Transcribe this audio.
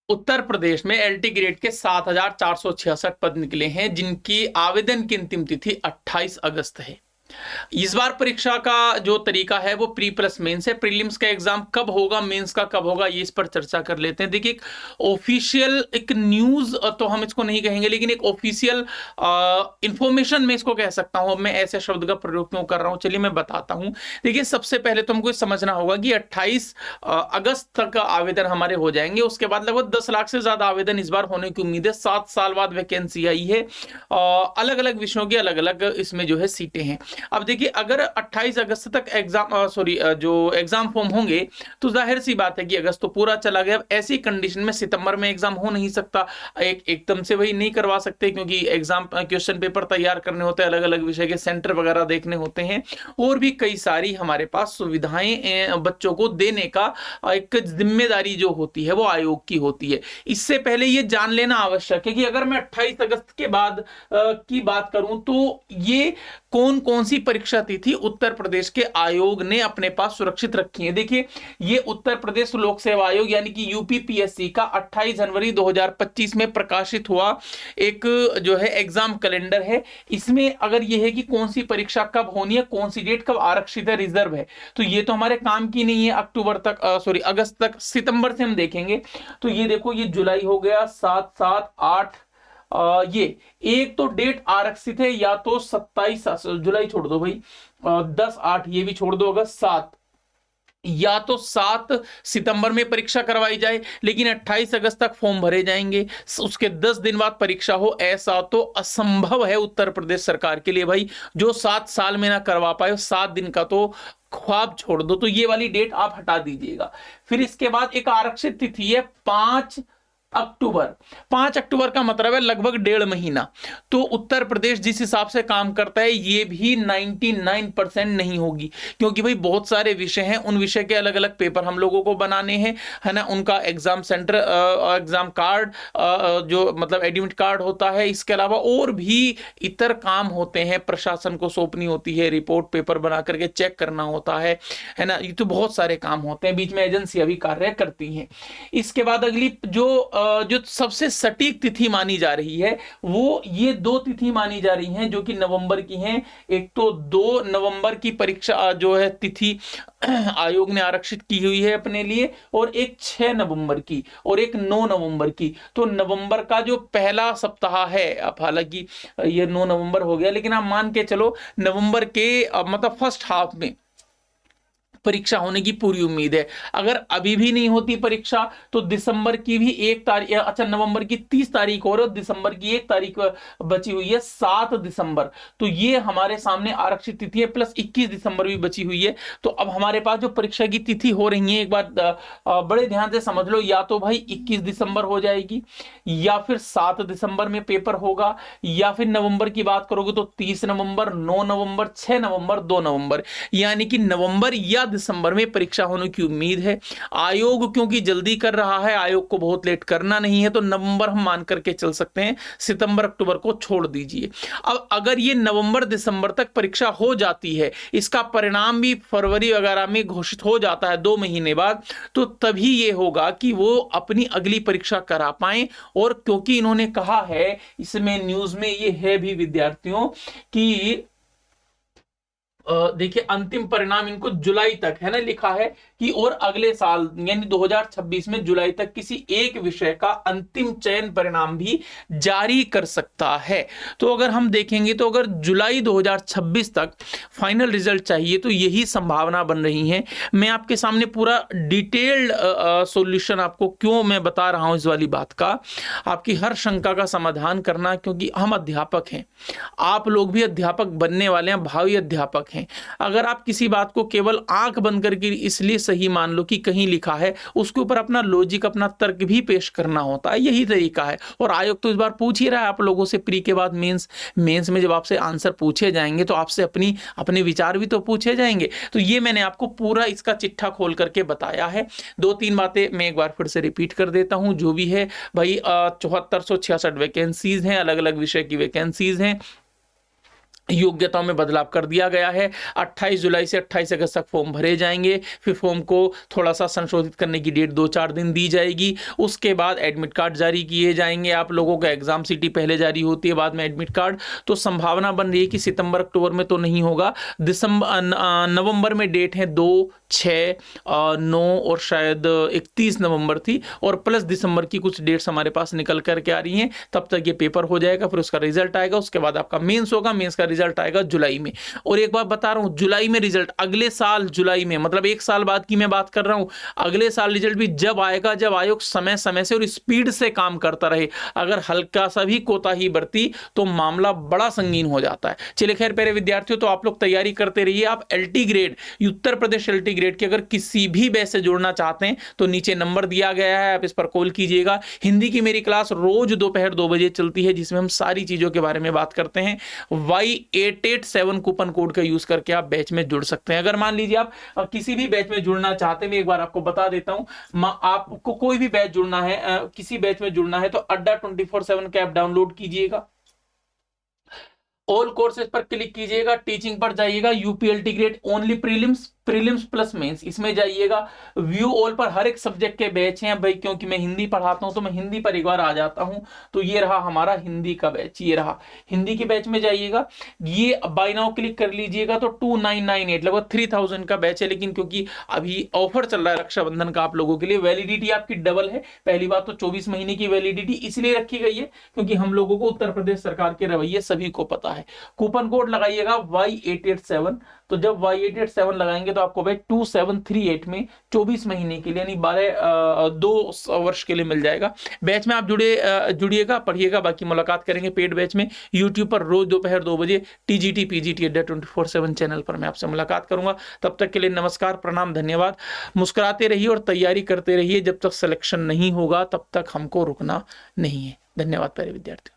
उत्तर प्रदेश में LT grade के 7,466 पद निकले हैं, जिनकी आवेदन की अंतिम तिथि 28 अगस्त है। इस बार परीक्षा का जो तरीका है वो प्री प्लस मेंस है। प्रीलिम्स का एग्जाम कब होगा, मेंस का कब होगा, ये इस पर चर्चा कर लेते हैं। देखिए, ऑफिशियल एक न्यूज तो हम इसको नहीं कहेंगे, लेकिन एक ऑफिशियल इंफॉर्मेशन में इसको कह सकता हूं। मैं ऐसे शब्द का प्रयोग क्यों कर रहा हूं, चलिए मैं बताता हूं। देखिए, सबसे पहले तो हमको समझना होगा कि 28 अगस्त तक आवेदन हमारे हो जाएंगे। उसके बाद लगभग 10 लाख से ज्यादा आवेदन इस बार होने की उम्मीद है। 7 साल बाद वैकेंसी आई है, अलग अलग विषयों की अलग अलग इसमें जो है सीटें हैं। अब देखिए, अगर 28 अगस्त तक जो एग्जाम फॉर्म होंगे, तो जाहिर सी बात है कि अगस्त तो पूरा चला गया। अब ऐसी कंडीशन में सितंबर में एग्जाम हो नहीं सकता, एकदम से वही नहीं करवा सकते, क्योंकि एग्जाम क्वेश्चन पेपर तैयार करने होते हैं, अलग अलग विषय के सेंटर वगैरह देखने होते हैं, और भी कई सारी हमारे पास सुविधाएं बच्चों को देने का एक जिम्मेदारी जो होती है वो आयोग की होती है। इससे पहले ये जान लेना आवश्यक है कि अगर मैं 28 अगस्त के बाद की बात करूं, तो ये कौन कौन सी परीक्षा तिथि उत्तर प्रदेश के आयोग ने अपने पास सुरक्षित रखी है। देखिए, ये उत्तर प्रदेश लोक सेवा आयोग यानी कि यूपीपीएससी का 28 जनवरी 2025 में प्रकाशित हुआ एक जो है एग्जाम कैलेंडर है। इसमें अगर ये है कि कौन सी परीक्षा कब होनी है, कौन सी डेट कब आरक्षित है, रिजर्व है, तो ये तो हमारे काम की नहीं है। अक्टूबर तक अगस्त तक, सितंबर से हम देखेंगे तो ये देखो, ये जुलाई हो गया, 7 7 8, ये एक तो डेट आरक्षित है, या तो 27 जुलाई छोड़ दो भाई, 10 8 ये भी छोड़ दो, अगस्त 7, या तो 7 सितंबर में परीक्षा करवाई जाए, लेकिन 28 अगस्त तक फॉर्म भरे जाएंगे, उसके 10 दिन बाद परीक्षा हो, ऐसा तो असंभव है उत्तर प्रदेश सरकार के लिए भाई। जो 7 साल में ना करवा पाए, 7 दिन का तो ख्वाब छोड़ दो। तो ये वाली डेट आप हटा दीजिएगा। फिर इसके बाद एक आरक्षित तिथि है 5 अक्टूबर। 5 अक्टूबर का मतलब है लगभग 1.5 महीना। तो उत्तर प्रदेश जिस हिसाब से काम करता है, ये भी 99% नहीं होगी, क्योंकि भाई बहुत सारे विषय हैं, उन विषय के अलग अलग पेपर हम लोगों को बनाने हैं, है ना। उनका एग्जाम सेंटर, एग्जाम कार्ड, जो मतलब एडमिट कार्ड होता है, इसके अलावा और भी इतर काम होते हैं, प्रशासन को सौंपनी होती है, रिपोर्ट पेपर बना करके चेक करना होता है ना। ये तो बहुत सारे काम होते हैं, बीच में एजेंसियां भी कार्य करती हैं। इसके बाद अगली जो सबसे सटीक तिथि मानी जा रही है, वो ये 2 तिथि मानी जा रही हैं, जो कि नवंबर की हैं। एक तो 2 नवंबर की परीक्षा जो है तिथि आयोग ने आरक्षित की हुई है अपने लिए, और एक 6 नवंबर की, और एक 9 नवंबर की। तो नवंबर का जो पहला सप्ताह है, अब हालांकि ये 9 नवंबर हो गया, लेकिन आप मान के चलो नवंबर के मतलब फर्स्ट हाफ में परीक्षा होने की पूरी उम्मीद है। अगर अभी भी नहीं होती परीक्षा, तो दिसंबर की भी 1 तारीख, अच्छा नवंबर की 30 तारीख और दिसंबर की 1 तारीख बची हुई है, 7 दिसंबर। तो ये हमारे सामने आरक्षित तिथि है, प्लस 21 दिसंबर भी बची हुई है। तो अब हमारे पास जो परीक्षा की तिथि हो रही है, एक बार बड़े ध्यान से समझ लो, या तो भाई 21 दिसंबर हो जाएगी, या फिर 7 दिसंबर में पेपर होगा, या फिर नवंबर की बात करोगे तो 30 नवंबर, 9 नवंबर, 6 नवंबर, 2 नवंबर, यानी कि नवंबर या दिसंबर में परीक्षा होने की उम्मीद है। आयोग क्योंकि जल्दी कर रहा है, आयोग को बहुत लेट करना नहीं है, तो नवंबर हम मान करके चल सकते हैं, सितंबर अक्टूबर को छोड़ दीजिए। अब अगर ये नवंबर दिसंबर तक परीक्षा हो जाती है, इसका परिणाम भी फरवरी वगैरह में घोषित हो जाता है 2 महीने बाद, तो तभी ये होगा कि वो अपनी अगली परीक्षा करा पाए। और क्योंकि इन्होंने कहा है, इसमें न्यूज में ये है भी विद्यार्थियों की, देखिए अंतिम परिणाम इनको जुलाई तक, है ना, लिखा है कि और अगले साल यानी 2026 में जुलाई तक किसी एक विषय का अंतिम चयन परिणाम भी जारी कर सकता है। तो अगर हम देखेंगे, तो अगर जुलाई 2026 तक फाइनल रिजल्ट चाहिए, तो यही संभावना बन रही है। मैं आपके सामने पूरा डिटेल्ड सॉल्यूशन आपको क्यों मैं बता रहा हूं इस वाली बात का, आपकी हर शंका का समाधान करना, क्योंकि हम अध्यापक हैं, आप लोग भी अध्यापक बनने वाले हैं, भावी अध्यापक हैं। अगर आप किसी बात को केवल आंख बंद करके इसलिए सही मान लो कि कहीं लिखा है, उसके ऊपर अपना लॉजिक, अपना तर्क भी पेश करना होता है, यही तरीका है। और आयोग तो इस बार पूछ ही रहा है आप लोगों से, प्री के बाद मेंस में जब आपसे आंसर पूछे जाएंगे, तो आपसे अपने विचार भी तो पूछे जाएंगे। तो ये मैंने आपको पूरा इसका चिट्ठा खोल करके बताया है। 2-3 बातें मैं एक बार फिर से रिपीट कर देता हूं। जो भी है भाई, 7466 वैकेंसीज हैं, अलग अलग विषय की वैकेंसीज हैं। योग्यताओं में बदलाव कर दिया गया है। 28 जुलाई से 28 अगस्त तक फॉर्म भरे जाएंगे, फिर फॉर्म को थोड़ा सा संशोधित करने की डेट 2-4 दिन दी जाएगी। उसके बाद एडमिट कार्ड जारी किए जाएंगे। आप लोगों का एग्जाम सिटी पहले जारी होती है, बाद में एडमिट कार्ड। तो संभावना बन रही है कि सितंबर अक्टूबर में तो नहीं होगा, नवंबर में डेट है 2, 6, 9 और शायद 31 नवंबर थी, और प्लस दिसंबर की कुछ डेट्स हमारे पास निकल करके आ रही हैं। तब तक ये पेपर हो जाएगा, फिर उसका रिजल्ट आएगा, उसके बाद आपका मेंस होगा, मेंस का रिजल्ट आएगा जुलाई में। और एक बार बता रहा हूं, जुलाई में रिजल्ट, अगले साल जुलाई में, मतलब 1 साल बाद की मैं बात कर रहा हूं। अगले साल रिजल्ट भी जब आएगा जब आयोग समय समय से और स्पीड से काम करता रहे। अगर हल्का सा भी कोताही बरती तो मामला बड़ा संगीन हो जाता है। चलिए खैर प्यारे विद्यार्थियों, तो आप लोग तैयारी करते रहिए। आप LT grade, Uttar Pradesh LT grade के अगर किसी भी बैच से जुड़ना चाहते हैं तो नीचे नंबर दिया गया है, आप इस पर कॉल कीजिएगा। हिंदी की मेरी क्लास रोज दोपहर 2 बजे चलती है, जिसमें हम सारी चीजों के बारे में बात करते हैं। Y887 कूपन कोड का यूज करके आप बैच में जुड़ सकते हैं। अगर मान लीजिए आप किसी भी बैच में जुड़ना चाहते हैं, मैं एक बार आपको बता देता हूं, आपको कोई भी बैच जुड़ना है, किसी बैच में जुड़ना है तो अड्डा 24/7 का ऐप डाउनलोड कीजिएगा, ऑल कोर्सेज पर क्लिक कीजिएगा, टीचिंग पर जाइएगा, UPLT grade only prelims, prelims plus mains, इसमें जाइएगा। व्यू ऑल पर हर एक सब्जेक्ट के बैच हैं भाई, क्योंकि मैं हिंदी पढ़ाता हूं तो मैं हिंदी पर एक बार आ जाता हूं। तो ये रहा हमारा हिंदी का बैच, ये रहा हिंदी के बैच में जाइएगा, ये बाय नाउ क्लिक कर लीजिएगा तो 2998 लगभग 3000 का बैच है। लेकिन क्योंकि अभी ऑफर चल रहा है रक्षाबंधन का आप लोगों के लिए, वैलिडिटी आपकी डबल है। पहली बात तो 24 महीने की वैलिडिटी इसलिए रखी गई है क्योंकि हम लोगों को उत्तर प्रदेश सरकार के रवैये सभी को पता है। कूपन कोड लगाइएगा Y887, तो जब Y887 लगाएंगे तो आपको भाई 2738 में 24 महीने के लिए यानी 2 वर्ष के लिए मिल जाएगा। बैच में आप जुड़िएगा, पढ़िएगा। बाकी मुलाकात करेंगे पेड बैच में यूट्यूब पर रोज दोपहर 2 बजे TGT PGT अड्डा 24/7 चैनल पर मैं आपसे मुलाकात करूंगा। तब तक के लिए नमस्कार, प्रणाम, धन्यवाद। मुस्कुराते रहिए और तैयारी करते रहिए। जब तक सिलेक्शन नहीं होगा तब तक हमको रुकना नहीं है। धन्यवाद प्यारे विद्यार्थी।